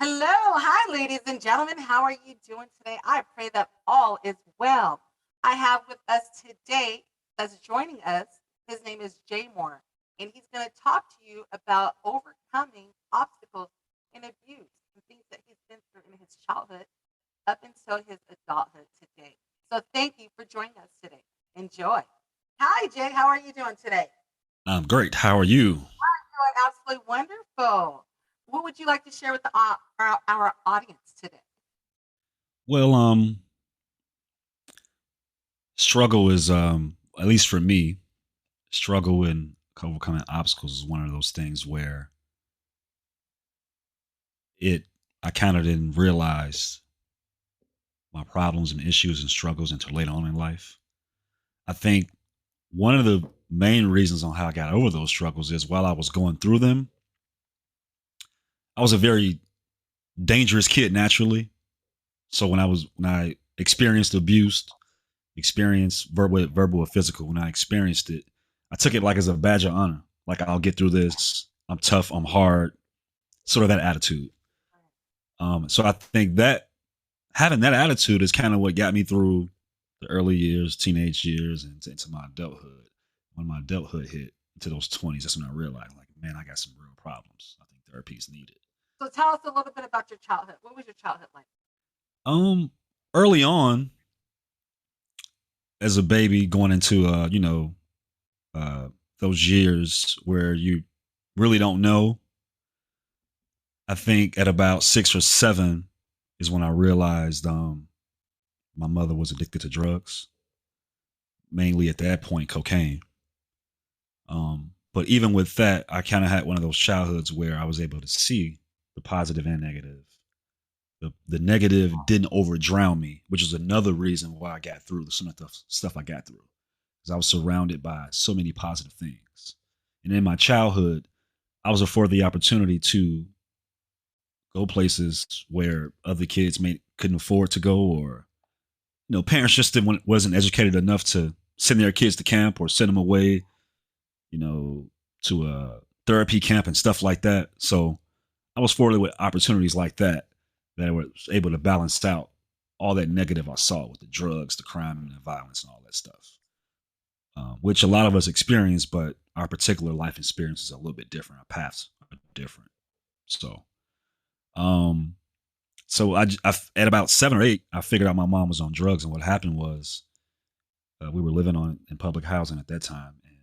Hello. Hi, ladies and gentlemen. How are you doing today? I pray that all is well. I have with us today, that's joining us, his name is Jay Moore, and he's going to talk to you about overcoming obstacles in abuse and things that he's been through in his childhood up until his adulthood today. So thank you for joining us today. Enjoy. Hi, Jay. How are you doing today? I'm great. How are you? Doing absolutely wonderful. What would you like to share with our audience today? Well, struggle is at least for me, struggle and overcoming obstacles is one of those things where it I kind of didn't realize my problems and issues and struggles until later on in life. I think one of the main reasons on how I got over those struggles is while I was going through them, I was a very dangerous kid naturally. So when I experienced abuse, experienced verbal or physical, when I experienced it, I took it like as a badge of honor. Like I'll get through this. I'm tough. I'm hard. Sort of that attitude. So I think that having that attitude is kind of what got me through the early years, teenage years, and into my adulthood. When my adulthood hit into those 20s, that's when I realized, like, man, I got some real problems. I think therapy is needed. So tell us a little bit about your childhood. What was your childhood like? Um, Early on, as a baby, going into uh, those years where you really don't know. I think at about 6 or 7 is when I realized my mother was addicted to drugs, mainly at that point cocaine. But even with that, I kind of had one of those childhoods where I was able to see the positive and negative. The negative didn't over drown me, which is another reason why I got through some of the stuff I got through, because I was surrounded by so many positive things. And in my childhood, I was afforded the opportunity to go places where other kids may couldn't afford to go, or parents just wasn't educated enough to send their kids to camp or send them away, you know, to a therapy camp and stuff like that. So I was afforded with opportunities like that that I was able to balance out all that negative I saw with the drugs, the crime, and the violence, and all that stuff, which a lot of us experience, but our particular life experience is a little bit different. Our paths are different. So, um, at about 7 or 8, I figured out my mom was on drugs, and what happened was we were living on in public housing at that time, and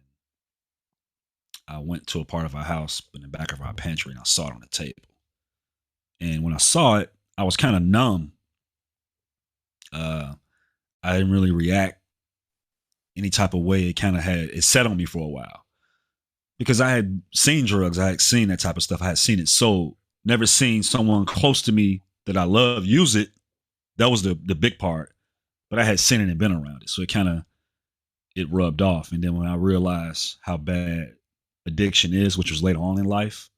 I went to a part of our house in the back of our pantry, and I saw it on the table. And when I saw it, I was kind of numb. Uh, I didn't really react any type of way. It set on me for a while because I had seen drugs, I had seen that type of stuff, I had seen it sold. Never seen someone close to me that I love use it. That was the big part. But I had seen it and been around it, so it rubbed off. And then when I realized how bad addiction is, which was later on in life,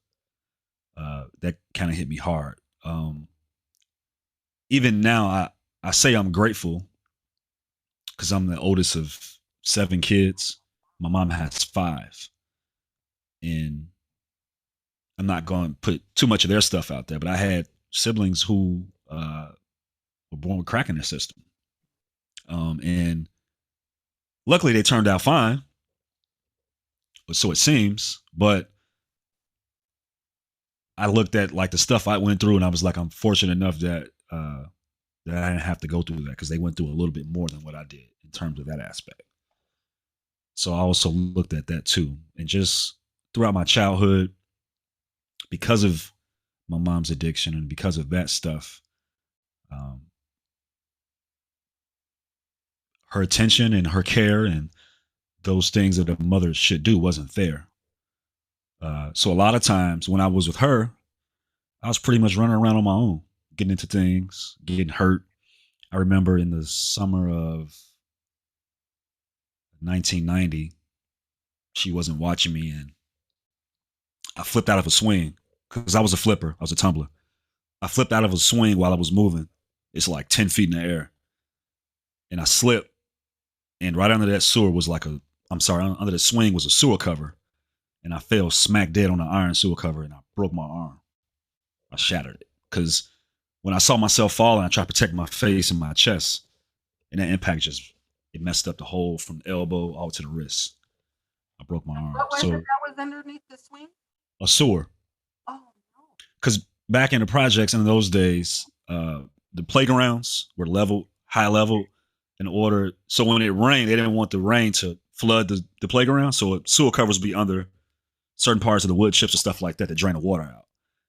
that kind of hit me hard. Even now, I say I'm grateful because I'm the oldest of 7 kids. My mom has 5, and I'm not going to put too much of their stuff out there. But I had siblings who were born with crack in their system, and luckily they turned out fine. So it seems, but I looked at like the stuff I went through, and I was like, I'm fortunate enough that I didn't have to go through that because they went through a little bit more than what I did in terms of that aspect. So I also looked at that too, and just throughout my childhood, because of my mom's addiction and because of that stuff, um, her attention and her care and those things that a mother should do wasn't there. So a lot of times when I was with her, I was pretty much running around on my own, getting into things, getting hurt. I remember in the summer of 1990, she wasn't watching me, and I flipped out of a swing because I was a flipper. I was a tumbler. I flipped out of a swing while I was moving. It's like 10 feet in the air, and I slipped. And right under that sewer was under the swing was a sewer cover, and I fell smack dead on the iron sewer cover, and I broke my arm. I shattered it. because when I saw myself falling, I tried to protect my face and my chest, and that impact just it messed up the whole from the elbow all to the wrist. I broke my arm. What was it So that was underneath the swing? a sore, Oh no. because back in the projects in those days, the playgrounds were leveled, high level, in order. So when it rained, they didn't want the rain to flood the playground. So sewer covers would be under certain parts of the wood chips and stuff like that to drain the water out.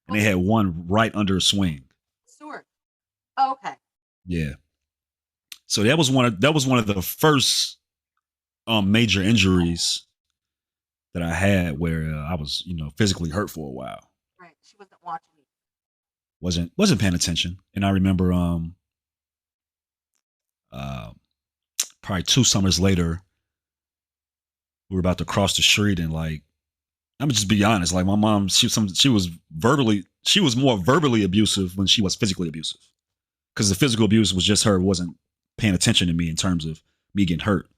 And they Okay. had one right under a swing. Seward. Oh, okay. Yeah. So that was one of the first major injuries that I had where I was physically hurt for a while. Right. She wasn't watching you. Wasn't paying attention, and I remember uh, probably 2 summers later we were about to cross the street, and like I'm gonna just be honest, like my mom, she was more verbally abusive when she was physically abusive, because the physical abuse was just her wasn't paying attention to me in terms of me getting hurt,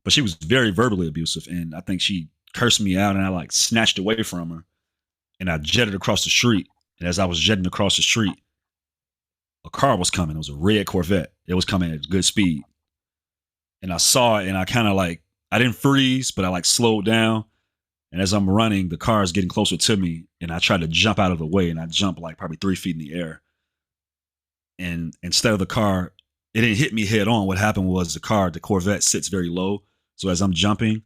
but she was very verbally abusive, and I think she cursed me out, and I like snatched away from her, and I jetted across the street, and as I was jetting across the street, a car was coming. It was a red Corvette. It was coming at good speed, and I saw it, and I kind of like I didn't freeze, but I like slowed down. And as I'm running, the car is getting closer to me, and I try to jump out of the way, and I jump like probably 3 feet in the air. And instead of the car, it didn't hit me head on. What happened was the Corvette sits very low. So as I'm jumping,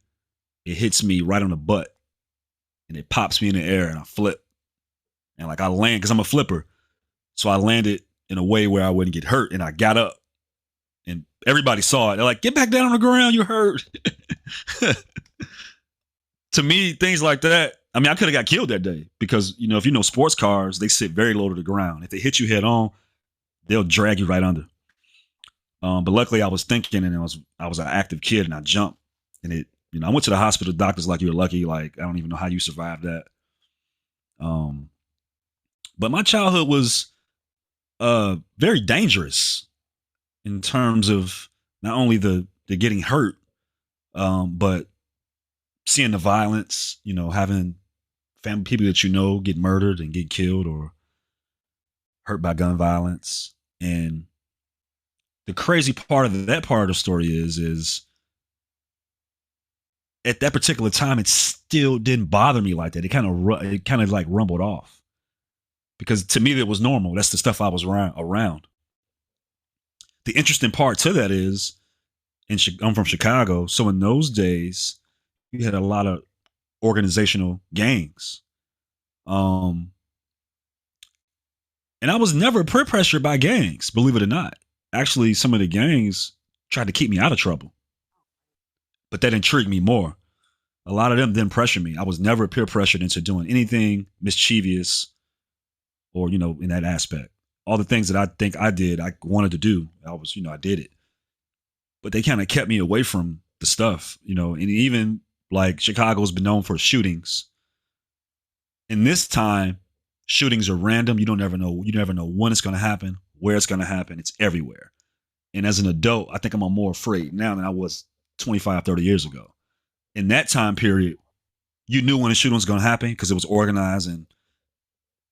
it hits me right on the butt, and it pops me in the air, and I flip. And like I land, because I'm a flipper. So I landed in a way where I wouldn't get hurt, and I got up. And everybody saw it. They're like, get back down on the ground, you're hurt. To me, things like that, I mean, I could have got killed that day because, if you know sports cars, they sit very low to the ground. If they hit you head on, they'll drag you right under. But luckily, I was thinking, and I was an active kid, and I jumped, and I went to the hospital. Doctors like, you're lucky. Like, I don't even know how you survived that. Um, but my childhood was very dangerous in terms of not only the getting hurt, but seeing the violence. Having family people that get murdered and get killed or hurt by gun violence. And the crazy part of that part of the story is at that particular time, it still didn't bother me like that. It kind of like rumbled off because to me that was normal. That's the stuff I was around. The interesting part to that is, I'm from Chicago, so in those days you had a lot of organizational gangs. Um, and I was never peer pressured by gangs, believe it or not. Actually, some of the gangs tried to keep me out of trouble, but that intrigued me more. A lot of them didn't pressure me. I was never peer pressured into doing anything mischievous or, in that aspect. All the things that I think I did, I wanted to do. I did it. But they kind of kept me away from the stuff, and even like Chicago's been known for shootings. In this time, shootings are random. You never know when it's going to happen, where it's going to happen. It's everywhere. And as an adult, I think I'm more afraid now than I was 25, 30 years ago. In that time period, you knew when a shooting was going to happen because it was organized. And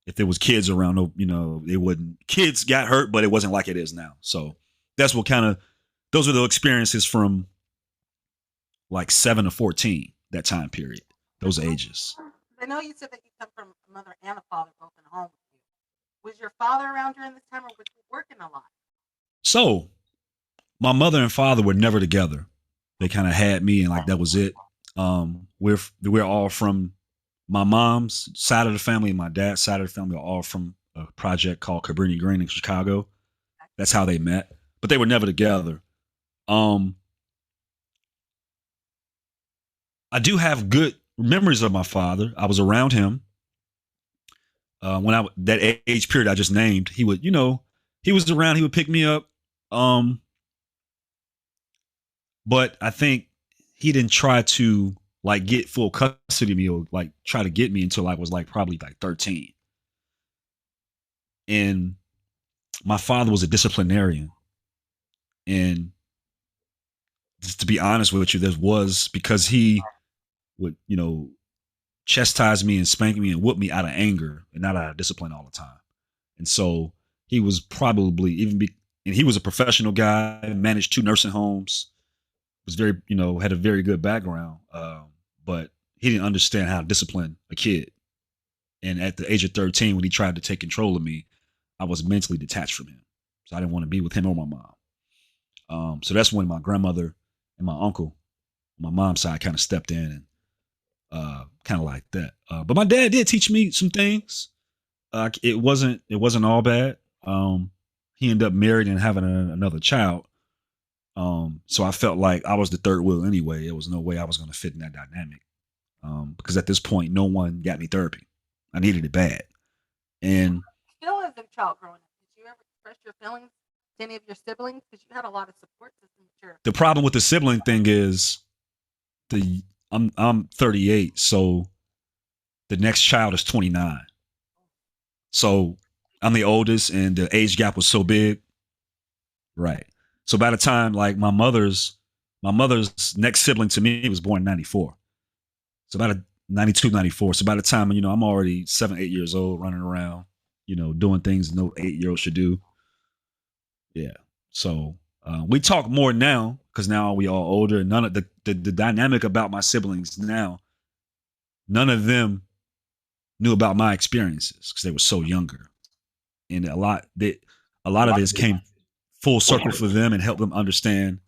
if there was kids around, they wouldn't. Kids got hurt, but it wasn't like it is now. So that's those are the experiences from like 7 to 14, that time period, those ages. I know you said that you come from a mother and a father both in home with you. Was your father around during this time, or was he working a lot? So my mother and father were never together. They kind of had me, and like that was it. We're all from my mom's side of the family and my dad's side of the family are all from a project called Cabrini Green in Chicago. That's how they met, but they were never together. Um, I do have good memories of my father. I was around him when that age period I just named. He would, he was around. He would pick me up. But I think he didn't try to like get full custody of me or like try to get me until I was like probably like 13. And my father was a disciplinarian. And just to be honest with you, this was because he would, chastise me and spank me and whoop me out of anger and not out of discipline all the time. And so he was probably and he was a professional guy, managed 2 nursing homes, was very, had a very good background. But he didn't understand how to discipline a kid. And at the age of 13, when he tried to take control of me, I was mentally detached from him. So I didn't want to be with him or my mom. So that's when my grandmother and my uncle on my mom's side kind of stepped in and kind of like that. But my dad did teach me some things. It wasn't all bad. He ended up married and having another child. So I felt like I was the third wheel anyway. There was no way I was going to fit in that dynamic. Because at this point, no one got me therapy. I needed it bad. And Still as a child growing up, did you ever express your feelings to any of your siblings? Because you had a lot of support systems. Sure. the problem with the sibling thing is the I'm 38, so the next child is 29. So I'm the oldest, and the age gap was so big. Right. So by the time like my mother's next sibling to me was born in 94. So about a 92, 94. So by the time, I'm already 7, 8 years old running around, doing things no 8-year-old should do. Yeah. So we talk more now because now we all older. And none of the dynamic about my siblings now, none of them knew about my experiences because they were so younger. And a lot of it came full circle for them and helped them understand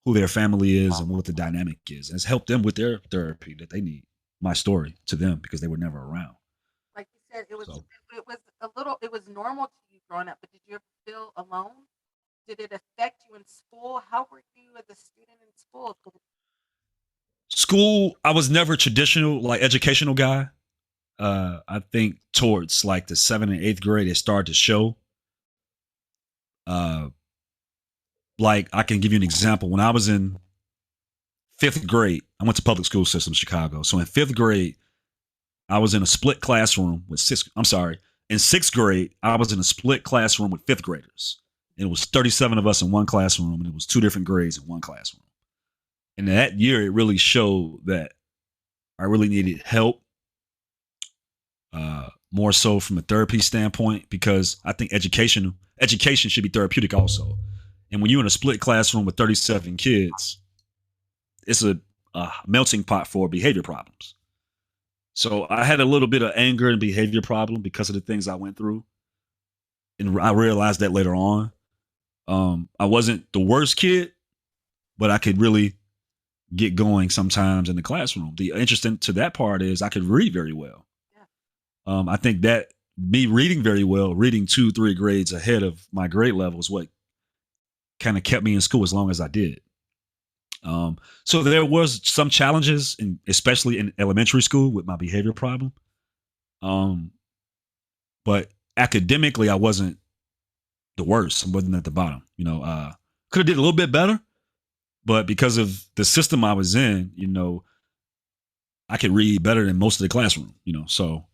who their family is and what the dynamic is. And it's helped them with their therapy that they need. My story to them because they were never around. Like you said, So it was a little it was normal to you growing up, but did you ever feel alone? Did it affect you in school? How were you as a student in school? school, I was never traditional like educational guy. I think towards like the 7th and 8th grade, it started to show. Uh, like I can give you an example. When I was in 5th grade, I went to public school system, Chicago. So in 5th grade, I was in a split classroom with six. I'm sorry. In 6th grade, I was in a split classroom with 5th graders. And it was 37 of us in one classroom, and it was two different grades in one classroom. And that year, it really showed that I really needed help, more so from a therapy standpoint, because I think education should be therapeutic also. And when you're in a split classroom with 37 kids, it's a melting pot for behavior problems. So I had a little bit of anger and behavior problem because of the things I went through, and I realized that later on. I wasn't the worst kid, but I could really get going sometimes in the classroom. The interesting to that part is I could read very well. Yeah. I think that me reading very well, reading 2, 3 grades ahead of my grade level is what kind of kept me in school as long as I did. So there was some challenges, especially in elementary school with my behavior problem. Um, but academically, I wasn't the worst. I wasn't at the bottom. Could have did a little bit better, but because of the system I was in, I could read better than most of the classroom. So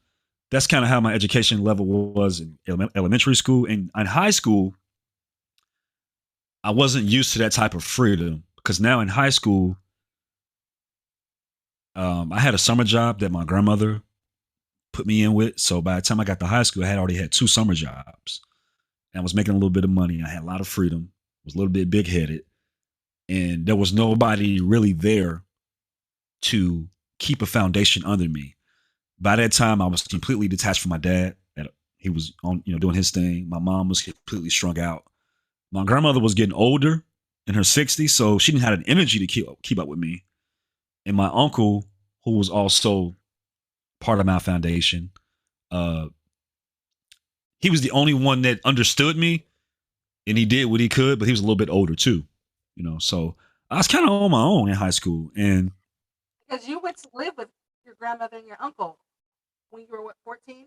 that's kind of how my education level was in elementary school. And in high school, I wasn't used to that type of freedom because now in high school, I had a summer job that my grandmother put me in with. So by the time I got to high school, I had already had 2 summer jobs, and I was making a little bit of money. I had a lot of freedom, was a little bit big headed, and there was nobody really there to keep a foundation under me. By that time, I was completely detached from my dad. He was on, doing his thing. My mom was completely strung out. My grandmother was getting older in her 60s, so she didn't have an energy to keep up with me. And my uncle, who was also part of my foundation, uh, he was the only one that understood me, and he did what he could, but he was a little bit older too. So I was kind of on my own in high school, and Because you went to live with your grandmother and your uncle when you were what, 14?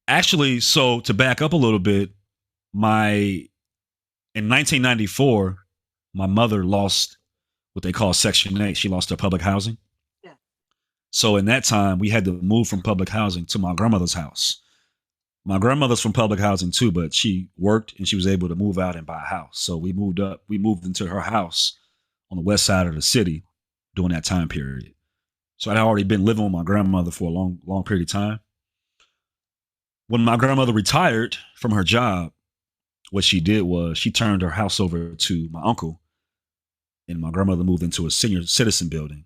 actually, so to back up a little bit, my in 1994, my mother lost what they call Section 8. She lost her public housing. Yeah. So in that time, we had to move from public housing to my grandmother's house. My grandmother's from public housing too, but she worked and she was able to move out and buy a house. So we moved up. We moved into her house on the west side of the city during that time period. So I'd already been living with my grandmother for a long, long period of time. when my grandmother retired from her job, what she did was she turned her house over to my uncle, and my grandmother moved into a senior citizen building,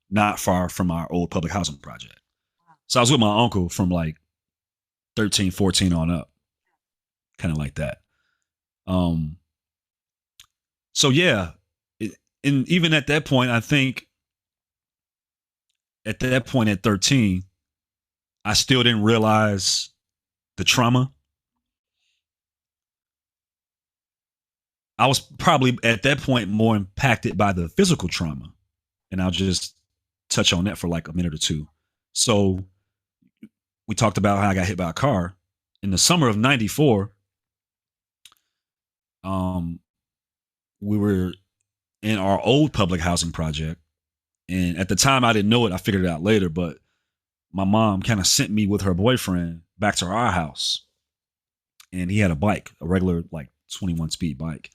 not far from our old public housing project. So I was with my uncle from like 13, 14 on up, kind of like that. Um, so yeah, and even at that point, I think at that point at 13, I still didn't realize the trauma. I was probably at that point more impacted by the physical trauma. And I'll just touch on that for like a minute or two. So we talked about how I got hit by a car. In the summer of 94, um, we were in our old public housing project. And at the time, I didn't know it. I figured it out later. But my mom kind of sent me with her boyfriend back to our house. And he had a bike, a regular like 21 speed bike.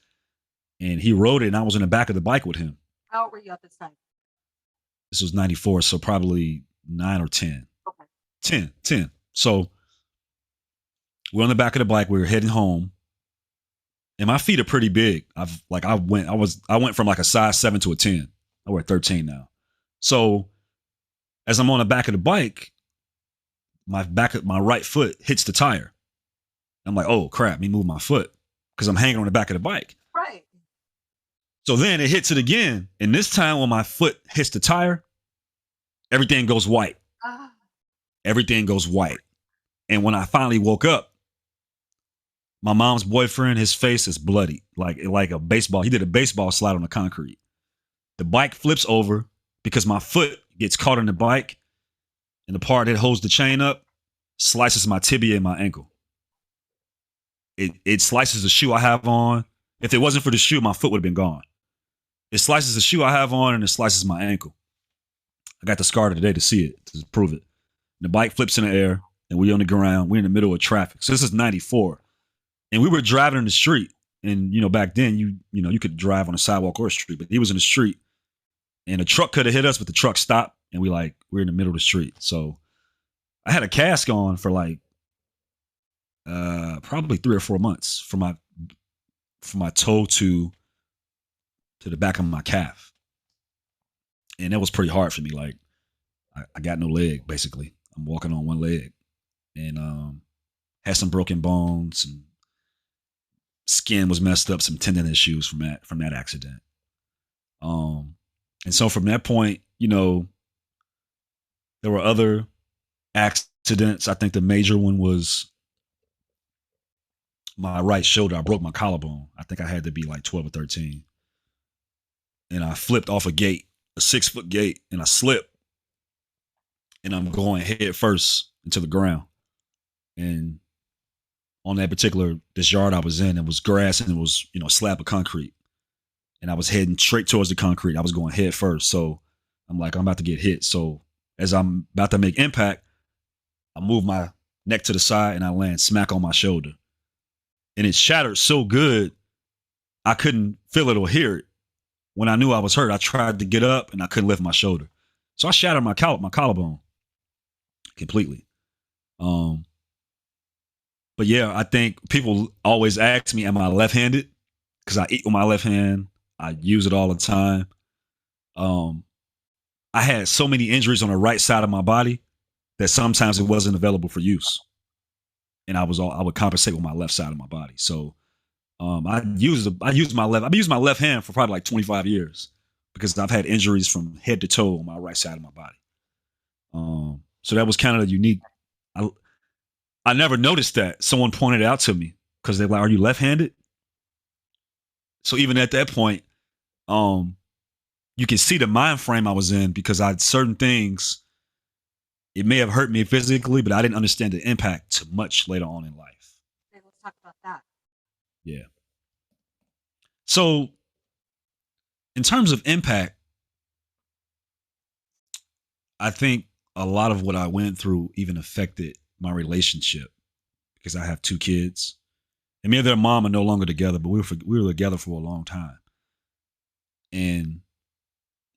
And he rode it, and I was in the back of the bike with him. How old were you at this time? This was 94, so probably 9 or 10. Okay. 10. So we're on the back of the bike. We were heading home, and my feet are pretty big. I went from like a size 7 to a 10. I wear 13 now. So as I'm on the back of the bike, my right foot hits the tire. I'm like, oh crap, let me move my foot because I'm hanging on the back of the bike. Right. So then it hits it again, and this time when my foot hits the tire, everything goes white. Everything goes white. And when I finally woke up, my mom's boyfriend, his face is bloody, like a baseball. He did a baseball slide on the concrete. The bike flips over because my foot gets caught in the bike, and the part that holds the chain up slices my tibia and my ankle. It slices the shoe I have on. If it wasn't for the shoe, my foot would have been gone. It slices the shoe I have on, and it slices my ankle. I got the scar today to see it, to prove it. The bike flips in the air, and we're on the ground. We're in the middle of traffic. So this is 94. And we were driving in the street. And, back then, you could drive on a sidewalk or a street. But he was in the street. And a truck could have hit us, but the truck stopped. And we're in the middle of the street. So I had a cast on for like probably 3 or 4 months from my toe to the back of my calf. And that was pretty hard for me. Like, I got no leg, basically. I'm walking on one leg. And had some broken bones, and skin was messed up, some tendon issues from that accident. And so from that point, there were other accidents. I think the major one was my right shoulder. I broke my collarbone. I think I had to be like 12 or 13. And I flipped off a gate, a 6-foot gate, and I slipped. And I'm going head first into the ground. And on this yard I was in, it was grass and it was, a slab of concrete. And I was heading straight towards the concrete. I was going head first. So I'm like, I'm about to get hit. So as I'm about to make impact, I move my neck to the side and I land smack on my shoulder. And it shattered so good, I couldn't feel it or hear it. When I knew I was hurt, I tried to get up and I couldn't lift my shoulder. So I shattered my collarbone completely. But yeah, I think people always ask me, am I left-handed? Because I eat with my left hand. I use it all the time. I had so many injuries on the right side of my body that sometimes it wasn't available for use. And I would compensate with my left side of my body. So I've used my left hand for probably like 25 years because I've had injuries from head to toe on my right side of my body. So that was kind of unique. I never noticed that. Someone pointed it out to me because they're like, "Are you left-handed?" So even at that point, you can see the mind frame I was in because I had certain things. It may have hurt me physically, but I didn't understand the impact too much later on in life. Okay, let's talk about that. Yeah. So in terms of impact, I think a lot of what I went through even affected my relationship because I have 2 kids. And me and their mom are no longer together, but we were together for a long time. And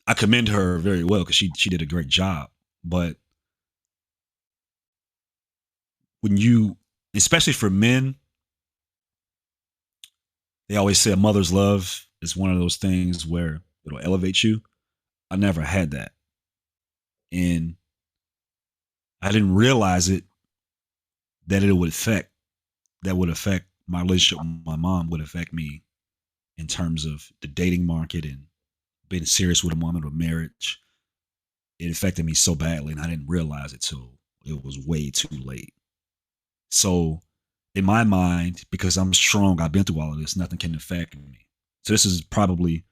I commend her very well because she did a great job. But when you, especially for men, they always say a mother's love is one of those things where it'll elevate you. I never had that. And I didn't realize it that it would affect that would affect my relationship with my mom, would affect me in terms of the dating market and being serious with a woman or marriage. It affected me so badly and I didn't realize it till it was way too late. So in my mind, because I'm strong, I've been through all of this, nothing can affect me. So this is probably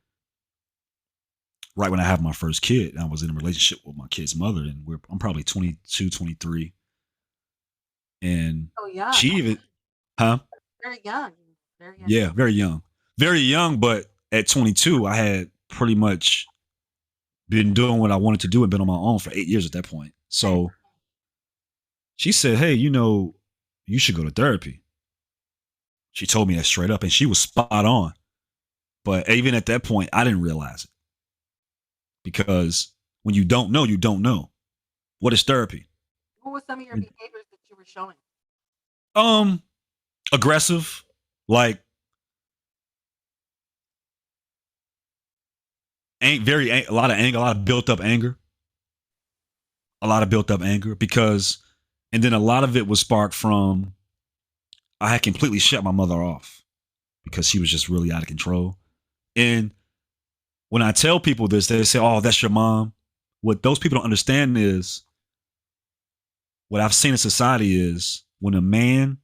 right when I have my first kid. I was in a relationship with my kid's mother and I'm probably 22, 23. And So young, she even, huh? very young, very young. Yeah, very young. Very young, but at 22, I had pretty much been doing what I wanted to do and been on my own for 8 years at that point. Right. So she said, hey, you should go to therapy. She told me that straight up and she was spot on. But even at that point, I didn't realize it because when you don't know, you don't know. What is therapy? What were some of your behaviors that you were showing? Um, Aggressive, like a lot of anger, a lot of built up anger, a lot of built up anger because, and then a lot of it was sparked from I had completely shut my mother off because she was just really out of control. And when I tell people this, they say, "Oh, that's your mom." What those people don't understand is what I've seen in society is when a man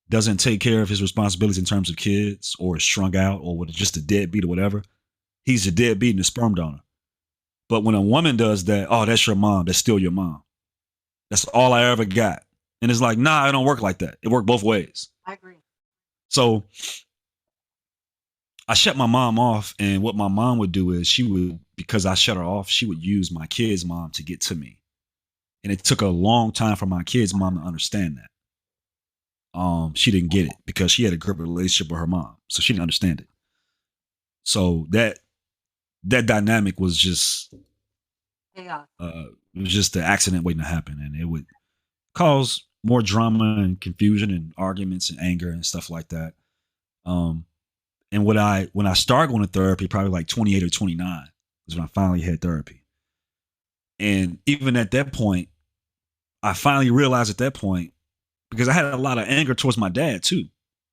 doesn't take care of his responsibilities in terms of kids or is strung out or with just a deadbeat or whatever, he's a deadbeat and a sperm donor. But when a woman does that, oh, that's your mom. That's still your mom. That's all I ever got. And it's like, nah, it don't work like that. It worked both ways. I agree. So I shut my mom off. And what my mom would do is she would, because I shut her off, she would use my kid's mom to get to me. And it took a long time for my kid's mom to understand that. She didn't get it because she had a great relationship with her mom. So she didn't understand it. So that dynamic was just Chaos. it was just an accident waiting to happen. And it would cause more drama and confusion and arguments and anger and stuff like that. Um, and when I started going to therapy, probably like 28 or 29 was when I finally had therapy. And even at that point, I finally realized at that point, because I had a lot of anger towards my dad too.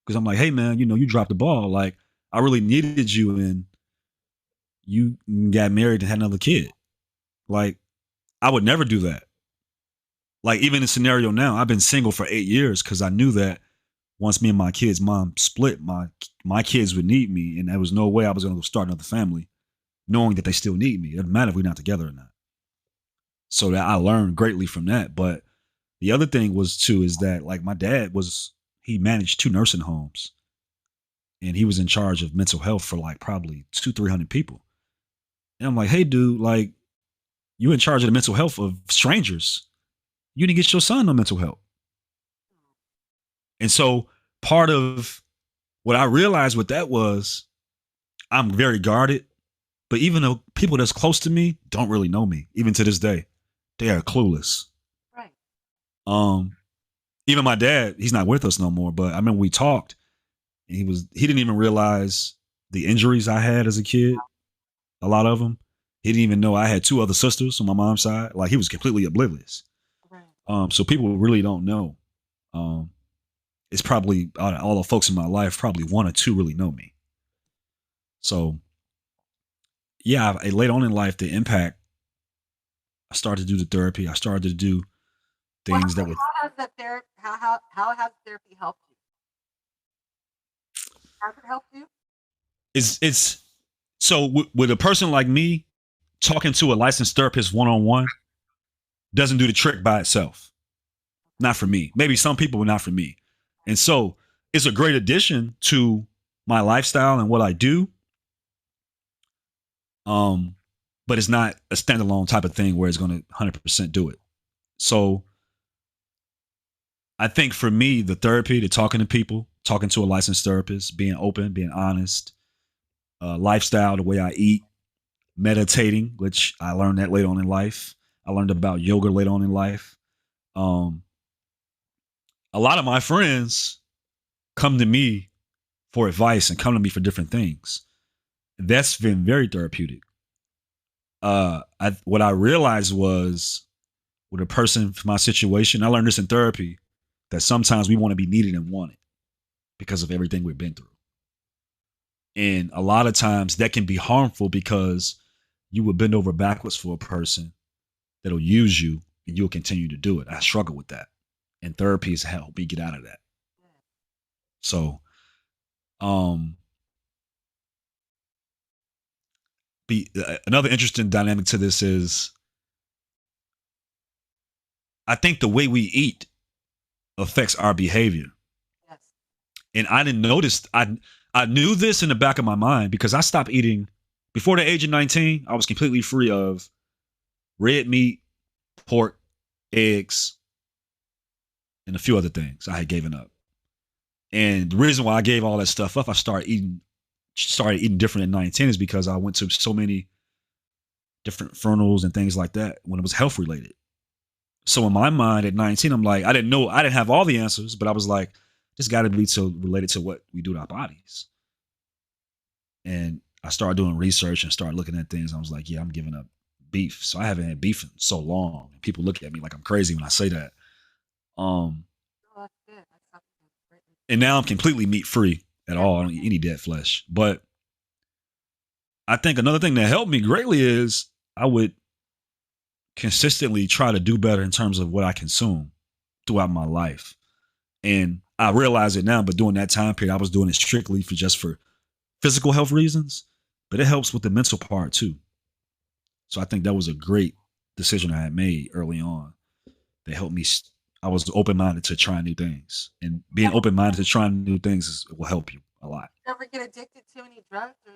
Because I'm like, hey man, you dropped the ball. Like I really needed you and you got married and had another kid. Like I would never do that. Like even in the scenario now, I've been single for 8 years because I knew that once me and my kids' mom split, my kids would need me, and there was no way I was going to go start another family, knowing that they still need me. It doesn't matter if we're not together or not. So that I learned greatly from that. But the other thing was too is that like my dad was he managed two nursing homes, and he was in charge of mental health for like probably 200-300 people. And I'm like, hey dude, like you in charge of the mental health of strangers. You didn't get your son no mental health. And so part of what I realized what that was, I'm very guarded, but even though people that's close to me don't really know me, even to this day, they are clueless. Right. Um, Even my dad, he's not with us no more, but I remember we talked and he didn't even realize the injuries I had as a kid, a lot of them. He didn't even know I had two other sisters on my mom's side. Like he was completely oblivious. Right. So people really don't know. Um, it's probably out of all the folks in my life, probably one or two really know me. So yeah, later on in life, the impact, I started to do the therapy. I started to do Well, things that would, how has that therapy? How has therapy helped you? Has it helped you? it's so with a person like me, talking to a licensed therapist one on one doesn't do the trick by itself. Not for me. Maybe some people, but not for me. And so it's a great addition to my lifestyle and what I do. Um, but it's not a standalone type of thing where it's going to 100% do it. So I think for me, the therapy, the talking to people, talking to a licensed therapist, being open, being honest, lifestyle, the way I eat, meditating, which I learned that later on in life. I learned about yoga later on in life. Um, a lot of my friends come to me for advice and come to me for different things. That's been very therapeutic. What I realized was with a person from my situation, I learned this in therapy that sometimes we want to be needed and wanted because of everything we've been through. And a lot of times that can be harmful because you will bend over backwards for a person that'll use you and you'll continue to do it. I struggle with that. And therapy has helped me get out of that. So, um, another interesting dynamic to this is I think the way we eat affects our behavior. Yes. And I didn't notice. I knew this in the back of my mind because I stopped eating before the age of 19. I was completely free of red meat, pork, eggs, and a few other things I had given up. And the reason why I gave all that stuff up, I started eating different at 19 is because I went to so many different funerals and things like that when it was health related. So in my mind at 19, I'm like, I didn't have all the answers, but I was like, this got to be so related to what we do to our bodies. And I started doing research and started looking at things. I was like, yeah, I'm giving up beef. So I haven't had beef in so long. People look at me like I'm crazy when I say that. Oh, that's good. That's something that's great. And now I'm completely meat free at all. I don't eat any dead flesh. But I think another thing that helped me greatly is I would consistently try to do better in terms of what I consume throughout my life. And I realize it now, but during that time period, I was doing it strictly for physical health reasons, but it helps with the mental part too. So I think that was a great decision I had made early on that helped me. I was open minded to trying new things, and being open minded to trying new things will help you a lot. You ever get addicted to any drugs or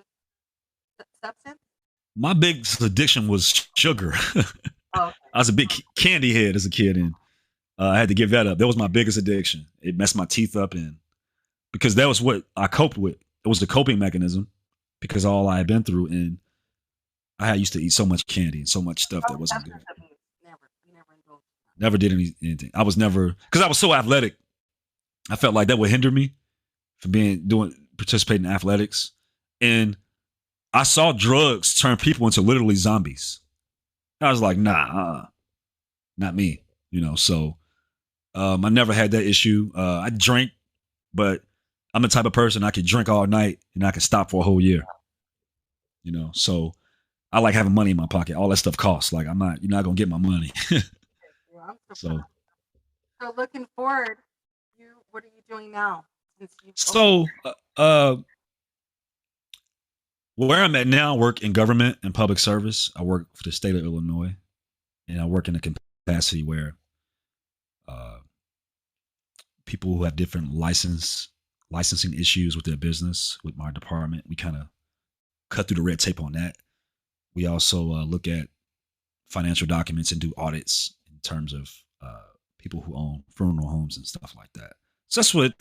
substance? My biggest addiction was sugar. Oh, okay. I was a big candy head as a kid, and I had to give that up. That was my biggest addiction. It messed my teeth up, and because that was what I coped with. It was the coping mechanism because all I had been through, and I used to eat so much candy and so much stuff that wasn't good. Substance abuse. Never. You never indulged. Never did anything. I was never because I was so athletic. I felt like that would hinder me from participating in athletics, and I saw drugs turn people into literally zombies. I was like, nah, not me. So I never had that issue. I drank, but I'm the type of person I could drink all night and I could stop for a whole year. So I like having money in my pocket. All that stuff costs. Like you're not gonna get my money. Yeah, I'm So, so looking forward. What are you doing now? Since you've so where I'm at now, I work in government and public service. I work for the state of Illinois, and I work in a capacity where uh, people who have different licensing issues with their business with my department, we kind of cut through the red tape on that. We also look at financial documents and do audits in terms of people who own funeral homes and stuff like that. So that's what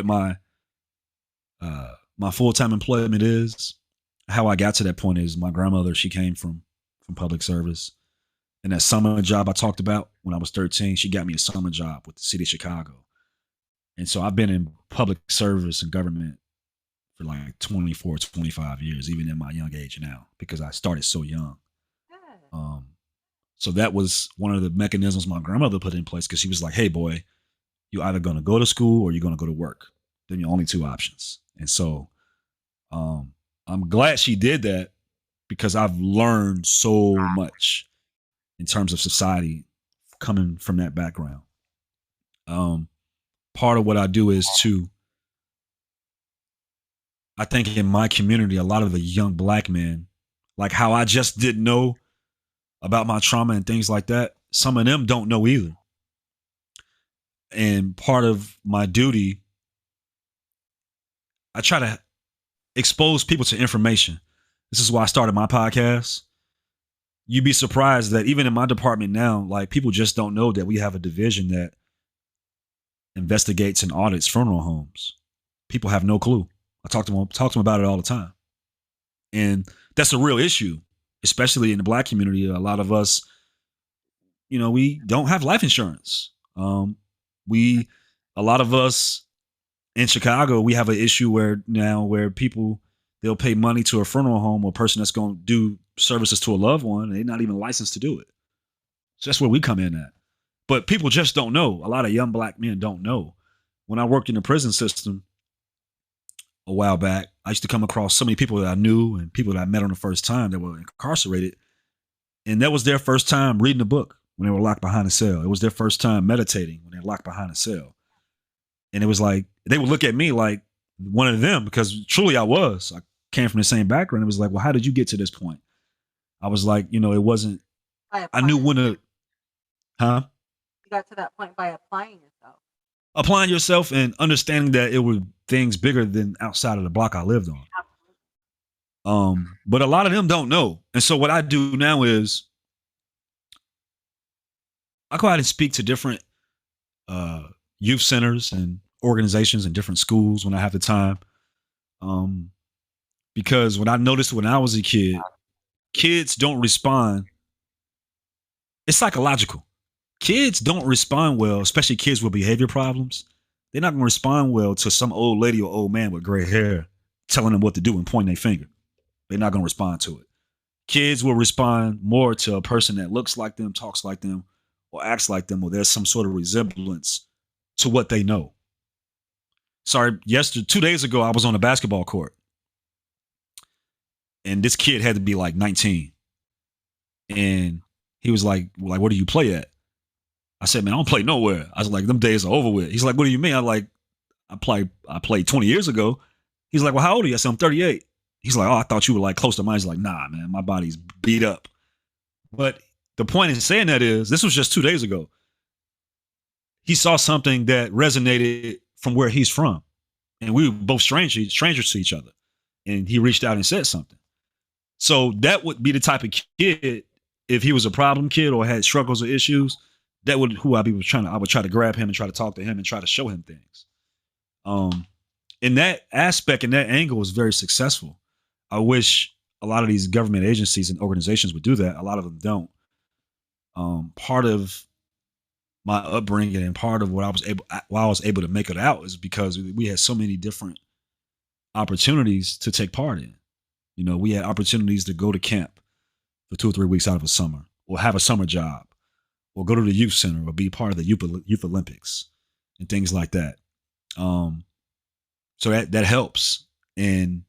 my full time employment is. How I got to that point is my grandmother. She came from public service, and that summer job I talked about when I was 13, she got me a summer job with the city of Chicago. And so I've been in public service and government for like 24, 25 years, even in my young age now, because I started so young. good. So that was one of the mechanisms my grandmother put in place because she was like, hey, boy, you're either going to go to school or you're going to go to work. Then your only two options. And so I'm glad she did that because I've learned so much in terms of society coming from that background. Part of what I do is I think in my community, a lot of the young black men, like how I just didn't know about my trauma and things like that, some of them don't know either. And part of my duty, I try to expose people to information. This is why I started my podcast. You'd be surprised that even in my department now, like people just don't know that we have a division that investigates and audits funeral homes. People have no clue. I talk to them about it all the time. And that's a real issue, especially in the black community. A lot of us, we don't have life insurance. We A lot of us in Chicago, we have an issue where people they'll pay money to a funeral home or a person that's going to do services to a loved one, and they're not even licensed to do it. So that's where we come in at. But people just don't know. A lot of young black men don't know. When I worked in the prison system a while back, I used to come across so many people that I knew and people that I met on the first time that were incarcerated. And that was their first time reading a book when they were locked behind a cell. It was their first time meditating when they were locked behind a cell. And it was like, they would look at me like one of them because truly I was. I came from the same background. It was like, well, how did you get to this point? I was like, it wasn't, By I knew applying. when to, huh? You got to that point by applying yourself. Applying yourself and understanding that it were things bigger than outside of the block I lived on. Absolutely. But a lot of them don't know. And so what I do now is I go out and speak to different youth centers and organizations and different schools when I have the time. Because what I noticed when I was a kid, kids don't respond. It's psychological. Kids don't respond well, especially kids with behavior problems. They're not going to respond well to some old lady or old man with gray hair telling them what to do and pointing their finger. They're not going to respond to it. Kids will respond more to a person that looks like them, talks like them, or acts like them, or there's some sort of resemblance to what they know. Sorry, 2 days ago, I was on a basketball court, and this kid had to be like 19, and he was like, where do you play at? I said, man, I don't play nowhere. I was like, them days are over with. He's like, what do you mean? I played 20 years ago. He's like, well, how old are you? I said, I'm 38. He's like, oh, I thought you were like close to mine. He's like, nah, man, my body's beat up. But the point in saying that is, this was just 2 days ago. He saw something that resonated from where he's from. And we were both strangers to each other. And he reached out and said something. So that would be the type of kid, if he was a problem kid or had struggles or issues, that would who I would try to grab him and try to talk to him and try to show him things. In that aspect, in that angle, was very successful. I wish a lot of these government agencies and organizations would do that. A lot of them don't. Part of my upbringing and part of why I was able to make it out is because we had so many different opportunities to take part in. We had opportunities to go to camp for 2 or 3 weeks out of a summer, or have a summer job, or go to the youth center, or be part of the youth Olympics and things like that. So that helps, and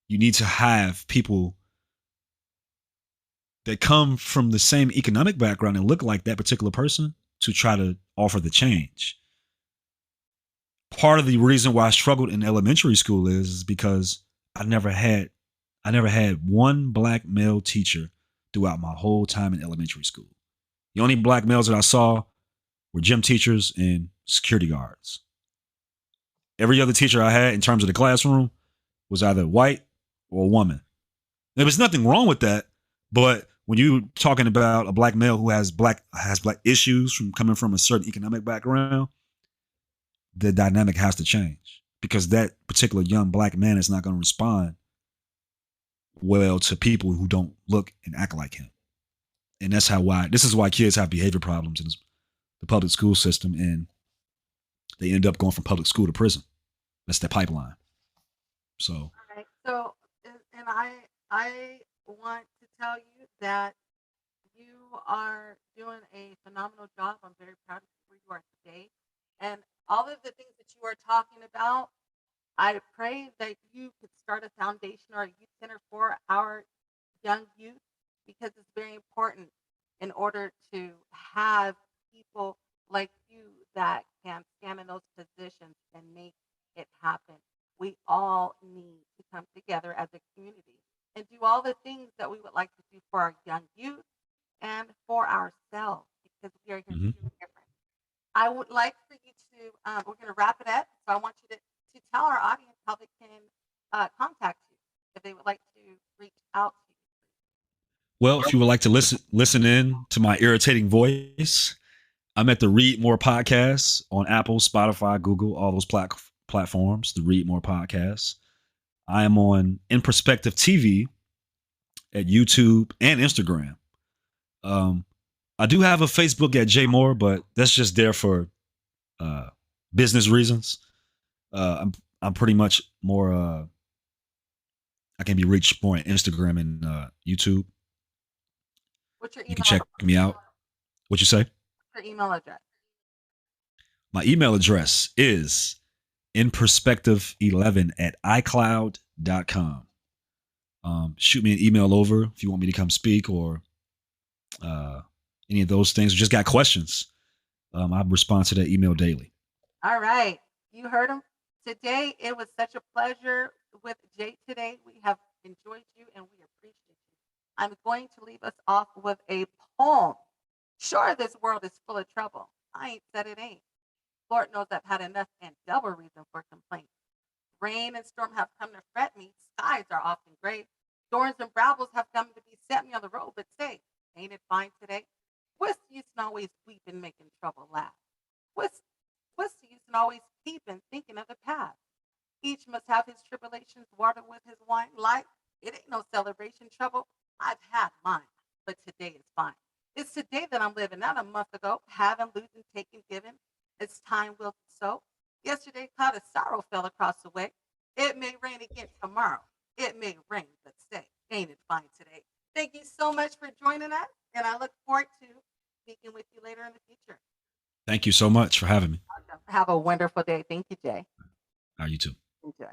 you need to have people that come from the same economic background and look like that particular person to try to offer the change. Part of the reason why I struggled in elementary school is because I never had one black male teacher throughout my whole time in elementary school. The only black males that I saw were gym teachers and security guards. Every other teacher I had in terms of the classroom was either white or a woman. There was nothing wrong with that, but when you're talking about a black male who has black issues from coming from a certain economic background, the dynamic has to change, because that particular young black man is not going to respond well to people who don't look and act like him. And this is why kids have behavior problems in the public school system, and they end up going from public school to prison. That's the pipeline. So, All right. So, and I want to tell you that you are doing a phenomenal job. I'm very proud of where you are today, and all of the things that you are talking about. I pray that you could start a foundation or a youth center for our young youth, because it's very important in order to have people like you that can stand in those positions and make it happen. We all need to come together as a community and do all the things that we would like to do for our young youth and for ourselves, because we are here to mhm. do different. I would like for you to, we're going to wrap it up. So I want you to tell our audience how they can contact you if they would like to reach out to you. Well, if you would like to listen in to my irritating voice, I'm at the Read More podcast on Apple, Spotify, Google, all those platforms. The Read More podcast. I am on In Perspective TV at YouTube and Instagram. I do have a Facebook at J Moore, but that's just there for business reasons. I'm pretty much more. I can be reached more on Instagram and YouTube. What's your You can email? check me out. What you say? Your email address. My email address is inperspective11 at icloud.com. Shoot me an email over if you want me to come speak or uh, any of those things. Just got questions. I respond to that email daily. All right. You heard him today. It was such a pleasure with Jay today. We have enjoyed you and we appreciate you. I'm going to leave us off with a poem. Sure, this world is full of trouble. I ain't said it ain't. Lord knows I've had enough and double reason for complaint. Rain and storm have come to fret me. Skies are often gray. Thorns and brambles have come to beset me on the road, but say, ain't it fine today? What's the use in always weeping, making trouble laugh? What's what's the use in always keeping thinking of the past? Each must have his tribulations watered with his wine. Life, it ain't no celebration trouble. I've had mine, but today is fine. It's today that I'm living, not a month ago. Having, losing, taking, giving. It's time will sow. Yesterday, cloud of sorrow fell across the way. It may rain again tomorrow. It may rain, but stay. Ain't it fine today? Thank you so much for joining us, and I look forward to speaking with you later in the future. Thank you so much for having me. Have a wonderful day. Thank you, Jay. How you too. Enjoy.